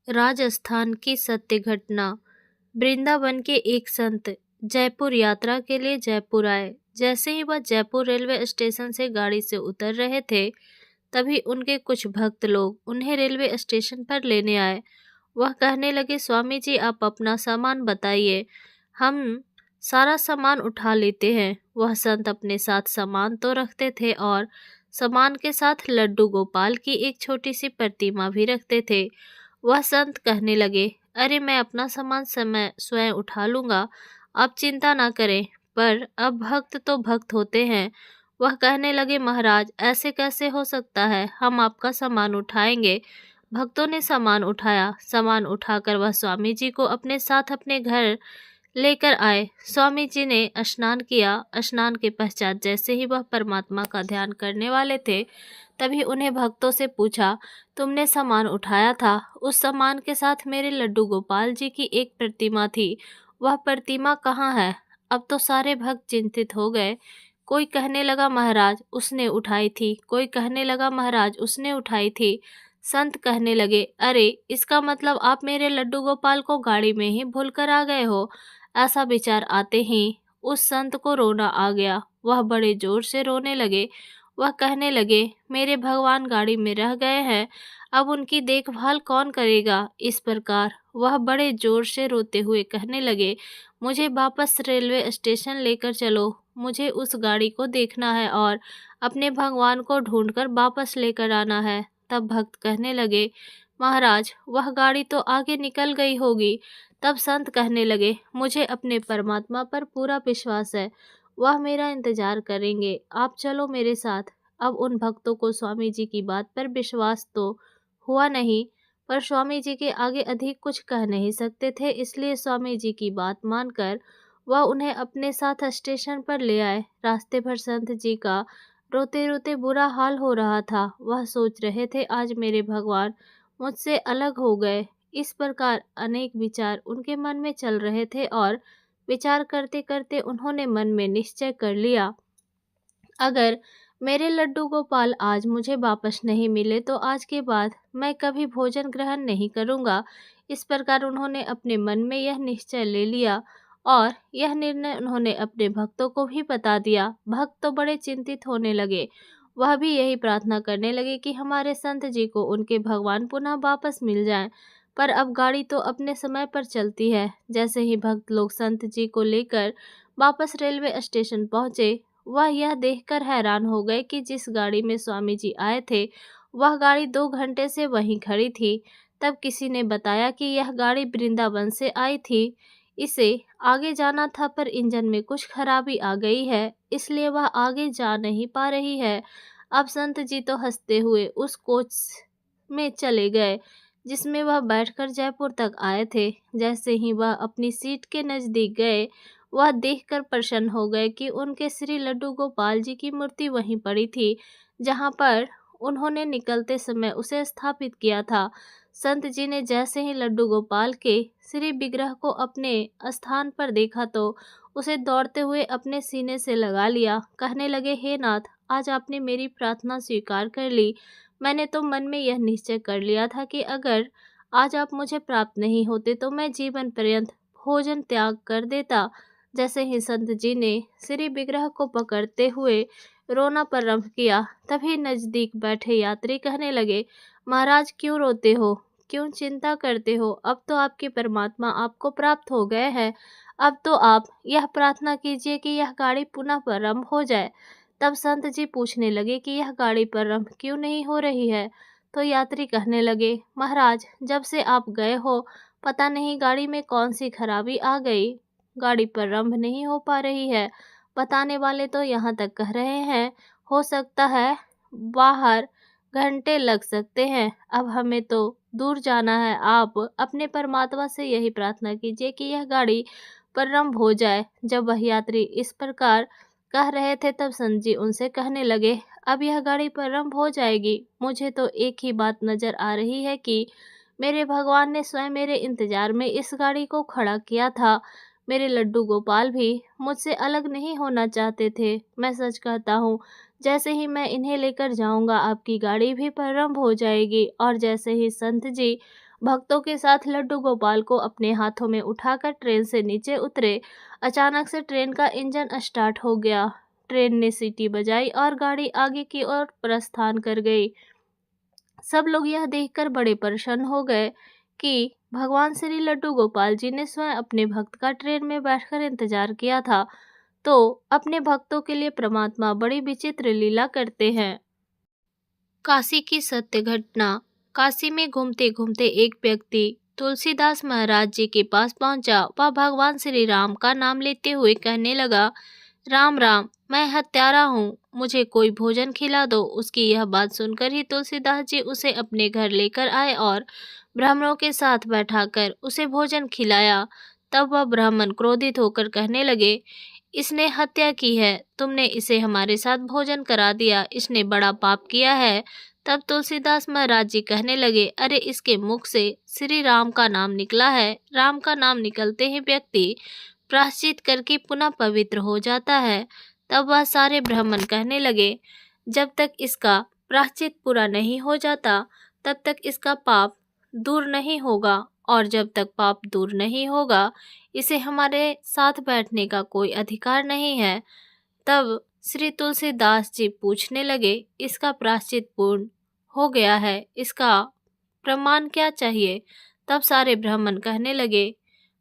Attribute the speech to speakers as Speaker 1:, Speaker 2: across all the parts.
Speaker 1: राजस्थान की सत्य घटना। वृंदावन के एक संत जयपुर यात्रा के लिए जयपुर आए। जैसे ही वह जयपुर रेलवे स्टेशन से गाड़ी से उतर रहे थे, तभी उनके कुछ भक्त लोग उन्हें रेलवे स्टेशन पर लेने आए। वह कहने लगे, स्वामी जी आप अपना सामान बताइए, हम सारा सामान उठा लेते हैं। वह संत अपने साथ सामान तो रखते थे और सामान के साथ लड्डू गोपाल की एक छोटी सी प्रतिमा भी रखते थे। वह संत कहने लगे, अरे मैं अपना सामान समय स्वयं उठा लूँगा, आप चिंता ना करें। पर अब भक्त तो भक्त होते हैं। वह कहने लगे, महाराज ऐसे कैसे हो सकता है, हम आपका सामान उठाएंगे। भक्तों ने सामान उठाया। सामान उठाकर वह स्वामी जी को अपने साथ अपने घर लेकर आए। स्वामी जी ने स्नान किया। स्नान के पश्चात जैसे ही वह परमात्मा का ध्यान करने वाले थे, तभी उन्हें भक्तों से पूछा, तुमने सामान उठाया था, उस सामान के साथ मेरे लड्डू गोपाल जी की एक प्रतिमा थी, वह प्रतिमा कहाँ है? अब तो सारे भक्त चिंतित हो गए। कोई कहने लगा, महाराज उसने उठाई थी। कोई कहने लगा, महाराज उसने उठाई थी। संत कहने लगे, अरे इसका मतलब आप मेरे लड्डू गोपाल को गाड़ी में ही भूल कर आ गए हो। ऐसा विचार आते ही उस संत को रोना आ गया। वह बड़े जोर से रोने लगे। वह कहने लगे, मेरे भगवान गाड़ी में रह गए हैं, अब उनकी देखभाल कौन करेगा? इस प्रकार वह बड़े जोर से रोते हुए कहने लगे, मुझे वापस रेलवे स्टेशन लेकर चलो, मुझे उस गाड़ी को देखना है और अपने भगवान को ढूंढकर वापस लेकर आना है। तब भक्त कहने लगे, महाराज वह गाड़ी तो आगे निकल गई होगी। तब संत कहने लगे, मुझे अपने परमात्मा पर पूरा विश्वास है, वह मेरा इंतजार करेंगे, आप चलो मेरे साथ। अब उन भक्तों को स्वामी जी की बात पर विश्वास तो हुआ नहीं, पर स्वामी जी के आगे अधिक कुछ कह नहीं सकते थे, इसलिए स्वामी जी की बात मानकर वह उन्हें अपने साथ स्टेशन पर ले आए। रास्ते भर संत जी का रोते रोते बुरा हाल हो रहा था। वह सोच रहे थे, आज मेरे भगवान मुझसे अलग हो गए। इस प्रकार अनेक विचार उनके मन में चल रहे थे और विचार करते करते उन्होंने मन में निश्चय कर लिया, अगर मेरे लड्डू गोपाल आज मुझे वापस नहीं मिले तो आज के बाद मैं कभी भोजन ग्रहण नहीं करूँगा। इस प्रकार उन्होंने अपने मन में यह निश्चय ले लिया और यह निर्णय उन्होंने अपने भक्तों को भी बता दिया। भक्त तो बड़े चिंतित होने लगे। वह भी यही प्रार्थना करने लगे कि हमारे संत जी को उनके भगवान पुनः वापस मिल जाएं। पर अब गाड़ी तो अपने समय पर चलती है। जैसे ही भक्त लोग संत जी को लेकर वापस रेलवे स्टेशन पहुँचे, वह यह देखकर हैरान हो गए कि जिस गाड़ी में स्वामी जी आए थे, वह गाड़ी 2 घंटे से वहीं खड़ी थी। तब किसी ने बताया कि यह गाड़ी वृंदावन से आई थी, इसे आगे जाना था पर इंजन में कुछ खराबी आ गई है, इसलिए वह आगे जा नहीं पा रही है। अब संत जी तो हंसते हुए उस कोच में चले गए जिसमें वह बैठकर जयपुर तक आए थे। जैसे ही वह अपनी सीट के नज़दीक गए, वह देखकर प्रसन्न हो गए कि उनके श्री लड्डू गोपाल जी की मूर्ति वहीं पड़ी थी जहाँ पर उन्होंने निकलते समय उसे स्थापित किया था। संत जी ने जैसे ही लड्डू गोपाल के श्री विग्रह को अपने स्थान पर देखा तो उसे दौड़ते हुए अपने सीने से लगा लिया। कहने लगे, हे नाथ, आज आपने मेरी प्रार्थना स्वीकार कर ली। मैंने तो मन में यह निश्चय कर लिया था कि अगर आज आप मुझे प्राप्त नहीं होते तो मैं जीवन पर्यंत भोजन त्याग कर देता। जैसे ही संत जी ने श्री विग्रह को पकड़ते हुए रोना प्रारंभ किया, तभी नजदीक बैठे यात्री कहने लगे, महाराज क्यों रोते हो, क्यों चिंता करते हो? अब तो आपके परमात्मा आपको प्राप्त हो गए हैं। अब तो आप यह प्रार्थना कीजिए कि यह गाड़ी पुनः प्रारंभ हो जाए। तब संत जी पूछने लगे कि यह गाड़ी प्रारंभ क्यों नहीं हो रही है? तो यात्री कहने लगे, महाराज जब से आप गए हो, पता नहीं गाड़ी में कौन सी खराबी आ गई, गाड़ी प्रारंभ नहीं हो पा रही है। बताने वाले तो यहाँ तक कह रहे हैं, हो सकता है बाहर घंटे लग सकते हैं, अब हमें तो दूर जाना है। आप अपने परमात्मा से यही प्रार्थना कीजिए कि यह गाड़ी प्रारंभ हो जाए। जब वह यात्री इस प्रकार कह रहे थे, तब संत जी उनसे कहने लगे, अब यह गाड़ी प्रारंभ हो जाएगी। मुझे तो एक ही बात नज़र आ रही है कि मेरे भगवान ने स्वयं मेरे इंतजार में इस गाड़ी को खड़ा किया था। मेरे लड्डू गोपाल भी मुझसे अलग नहीं होना चाहते थे। मैं सच कहता हूँ, जैसे ही मैं इन्हें लेकर जाऊंगा, आपकी गाड़ी भी प्रारंभ हो जाएगी। और जैसे ही संत जी भक्तों के साथ लड्डू गोपाल को अपने हाथों में उठाकर ट्रेन से नीचे उतरे। अचानक से ट्रेन का इंजन स्टार्ट हो गया। ट्रेन ने सीटी बजाई और गाड़ी आगे की ओर प्रस्थान कर गई। सब लोग यह देखकर बड़े प्रसन्न हो गए कि भगवान श्री लड्डू गोपाल जी ने स्वयं अपने भक्त का ट्रेन में बैठकर इंतजार किया था। तो अपने भक्तों के लिए परमात्मा बड़ी विचित्र लीला करते हैं। काशी की सत्य घटना। काशी में घूमते घूमते एक व्यक्ति तुलसीदास महाराज जी के पास पहुंचा। वह भगवान श्री राम का नाम लेते हुए कहने लगा, राम राम, मैं हत्यारा हूँ, मुझे कोई भोजन खिला दो। उसकी यह बात सुनकर ही तुलसीदास जी उसे अपने घर लेकर आए और ब्राह्मणों के साथ बैठाकर उसे भोजन खिलाया। तब वह ब्राह्मण क्रोधित होकर कहने लगे, इसने हत्या की है, तुमने इसे हमारे साथ भोजन करा दिया, इसने बड़ा पाप किया है। तब तुलसीदास महाराज जी कहने लगे, अरे इसके मुख से श्री राम का नाम निकला है। राम का नाम निकलते ही व्यक्ति प्रायश्चित करके पुनः पवित्र हो जाता है। तब वह सारे ब्राह्मण कहने लगे, जब तक इसका प्रायश्चित पूरा नहीं हो जाता तब तक इसका पाप दूर नहीं होगा, और जब तक पाप दूर नहीं होगा इसे हमारे साथ बैठने का कोई अधिकार नहीं है। तब श्री तुलसीदास जी पूछने लगे, इसका प्रायश्चित पूर्ण हो गया है, इसका प्रमाण क्या चाहिए? तब सारे ब्राह्मण कहने लगे,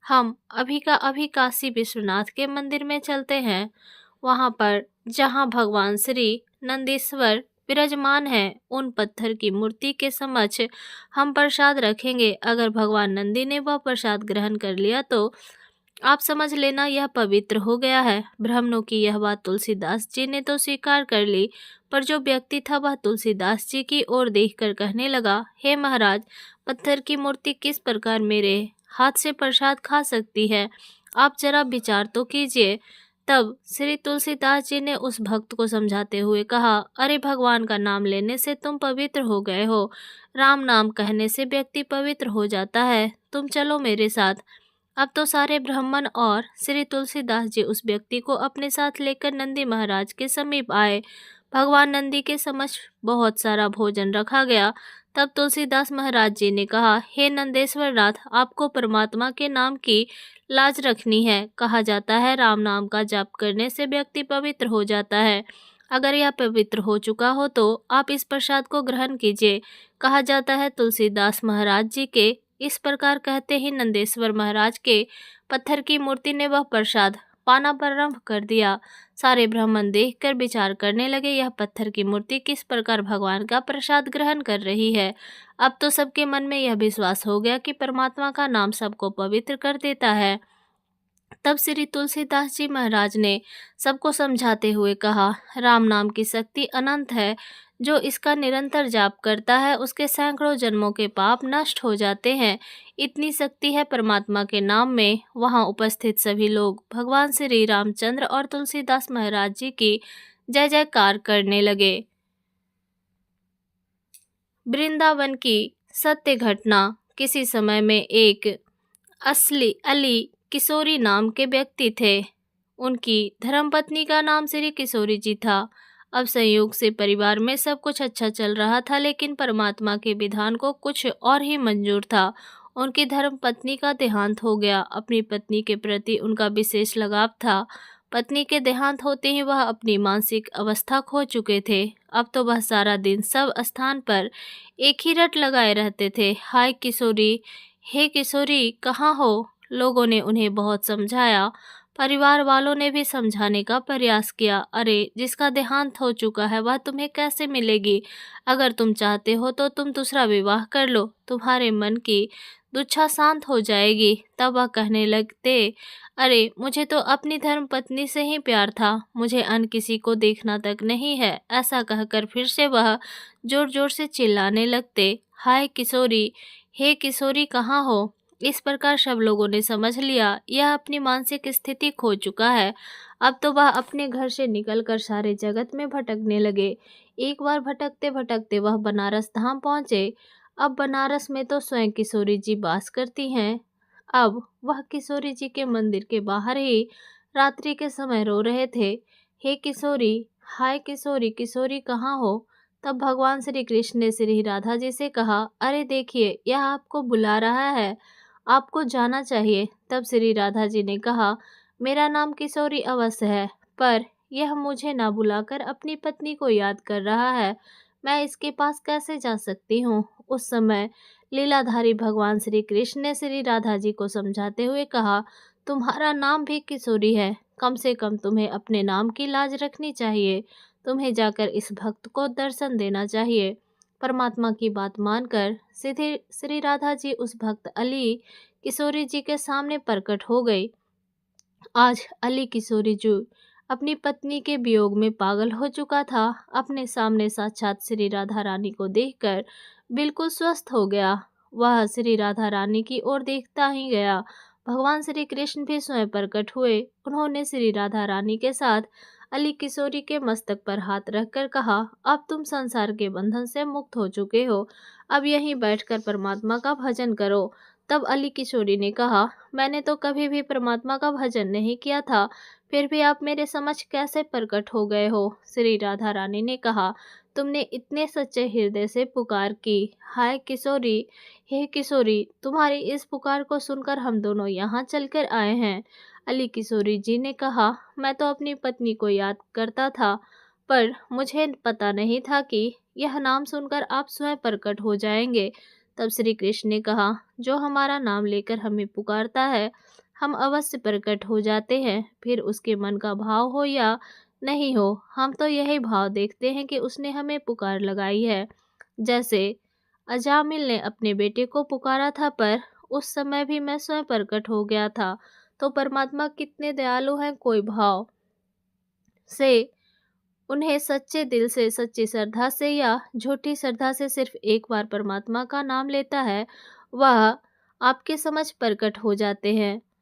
Speaker 1: हम अभी का अभी काशी विश्वनाथ के मंदिर में चलते हैं। वहाँ पर जहाँ भगवान श्री नंदीश्वर विराजमान है, उन पत्थर की मूर्ति के समक्ष हम प्रसाद रखेंगे। अगर भगवान नंदी ने वह प्रसाद ग्रहण कर लिया तो आप समझ लेना यह पवित्र हो गया है। ब्राह्मणों की यह बात तुलसीदास जी ने तो स्वीकार कर ली, पर जो व्यक्ति था वह तुलसीदास जी की ओर देखकर कहने लगा, हे महाराज, पत्थर की मूर्ति किस प्रकार मेरे हाथ से प्रसाद खा सकती है? आप जरा विचार तो कीजिए। तब श्री तुलसीदास जी ने उस भक्त को समझाते हुए कहा, अरे भगवान का नाम लेने से तुम पवित्र हो गए हो। राम नाम कहने से व्यक्ति पवित्र हो जाता है। तुम चलो मेरे साथ। अब तो सारे ब्राह्मण और श्री तुलसीदास जी उस व्यक्ति को अपने साथ लेकर नंदी महाराज के समीप आए। भगवान नंदी के समक्ष बहुत सारा भोजन रखा गया। तब तुलसीदास महाराज जी ने कहा, हे नंदेश्वर नाथ, आपको परमात्मा के नाम की लाज रखनी है। कहा जाता है राम नाम का जाप करने से व्यक्ति पवित्र हो जाता है। अगर यह पवित्र हो चुका हो तो आप इस प्रसाद को ग्रहण कीजिए। कहा जाता है तुलसीदास महाराज जी के इस प्रकार कहते ही नंदेश्वर महाराज के पत्थर की मूर्ति ने वह प्रसाद पाना प्रारंभ कर दिया। सारे ब्राह्मण देखकर विचार करने लगे, यह पत्थर की मूर्ति किस प्रकार भगवान का प्रसाद ग्रहण कर रही है। अब तो सबके मन में यह विश्वास हो गया कि परमात्मा का नाम सबको पवित्र कर देता है। तब श्री तुलसीदास जी महाराज ने सबको समझाते हुए कहा, राम नाम की शक्ति अनंत है। जो इसका निरंतर जाप करता है उसके सैकड़ों जन्मों के पाप नष्ट हो जाते हैं। इतनी शक्ति है परमात्मा के नाम में। वहां उपस्थित सभी लोग भगवान श्री रामचंद्र और तुलसीदास महाराज जी की जय जयकार करने लगे। वृंदावन की सत्य घटना। किसी समय में एक अली किशोरी नाम के व्यक्ति थे। उनकी धर्मपत्नी का नाम श्री किशोरी जी था। अब संयोग से परिवार में सब कुछ अच्छा चल रहा था, लेकिन परमात्मा के विधान को कुछ और ही मंजूर था। उनकी धर्मपत्नी का देहांत हो गया। अपनी पत्नी के प्रति उनका विशेष लगाव था। पत्नी के देहांत होते ही वह अपनी मानसिक अवस्था खो चुके थे। अब तो वह सारा दिन सब स्थान पर एक ही रट लगाए रहते थे, हाय किशोरी, हे किशोरी, कहाँ हो? लोगों ने उन्हें बहुत समझाया, परिवार वालों ने भी समझाने का प्रयास किया। अरे, जिसका देहांत हो चुका है वह तुम्हें कैसे मिलेगी? अगर तुम चाहते हो तो तुम दूसरा विवाह कर लो, तुम्हारे मन की दुच्छा शांत हो जाएगी। तब वह कहने लगते, अरे, मुझे तो अपनी धर्मपत्नी से ही प्यार था, मुझे अन्य किसी को देखना तक नहीं है। ऐसा कहकर फिर से वह जोर जोर से चिल्लाने लगते, हाय किशोरी, हे किशोरी, कहाँ हो? इस प्रकार सब लोगों ने समझ लिया यह अपनी मानसिक स्थिति खो चुका है। अब तो वह अपने घर से निकलकर सारे जगत में भटकने लगे। एक बार भटकते भटकते वह बनारस धाम पहुँचे। अब बनारस में तो स्वयं किशोरी जी वास करती हैं। अब वह किशोरी जी के मंदिर के बाहर ही रात्रि के समय रो रहे थे, हे किशोरी, हाय किशोरी, किशोरी कहाँ हो? तब भगवान श्री कृष्ण ने श्री राधा जी से कहा, अरे देखिए, यह आपको बुला रहा है, आपको जाना चाहिए। तब श्री राधा जी ने कहा, मेरा नाम किशोरी अवश्य है, पर यह मुझे ना बुलाकर अपनी पत्नी को याद कर रहा है, मैं इसके पास कैसे जा सकती हूँ। उस समय लीलाधारी भगवान श्री कृष्ण ने श्री राधा जी को समझाते हुए कहा, तुम्हारा नाम भी किशोरी है, कम से कम तुम्हें अपने नाम की लाज रखनी चाहिए, तुम्हें जाकर इस भक्त को दर्शन देना चाहिए। परमात्मा की बात मानकर सीधे श्री राधा जी उस भक्त अली किशोरी जी के सामने प्रकट हो गई। आज अली किशोरी जी अपनी पत्नी के वियोग में पागल हो चुका था। अपने सामने साक्षात श्री राधा रानी को देखकर बिल्कुल स्वस्थ हो गया। वह श्री राधा रानी की ओर देखता ही गया। भगवान श्री कृष्ण भी स्वयं प्रकट हुए। उन्होंने श्री राधा रानी के साथ अली किशोरी के मस्तक पर हाथ रखकर कहा, अब तुम संसार के बंधन से मुक्त हो चुके हो, अब यहीं बैठकर परमात्मा का भजन करो। तब अली किशोरी ने कहा, मैंने तो कभी भी परमात्मा का भजन नहीं किया था, फिर भी आप मेरे समक्ष कैसे प्रकट हो गए हो। श्री राधा रानी ने कहा, तुमने इतने सच्चे हृदय से पुकार की। हाय किशोरी, हे किशोरी, तुम्हारी इस पुकार को सुनकर हम दोनों यहाँ चलकर आए हैं। अली किशोरी जी ने कहा, मैं तो अपनी पत्नी को याद करता था, पर मुझे पता नहीं था कि यह नाम सुनकर आप स्वयं प्रकट हो जाएंगे। तब श्री कृष्ण ने कहा, जो हमारा नाम लेकर हमें पुकारता है, हम अवश्य प्रकट हो जाते हैं, फिर उसके मन का भाव हो या नहीं हो, हम तो यही भाव देखते हैं कि उसने हमें पुकार लगाई है। जैसे अजामिल ने अपने बेटे को पुकारा था, पर उस समय भी मैं स्वयं प्रकट हो गया था। तो परमात्मा कितने दयालु हैं, कोई भाव से उन्हें सच्चे दिल से, सच्ची श्रद्धा से या झूठी श्रद्धा से सिर्फ एक बार परमात्मा का नाम लेता है, वह आपके समझ प्रकट हो जाते हैं।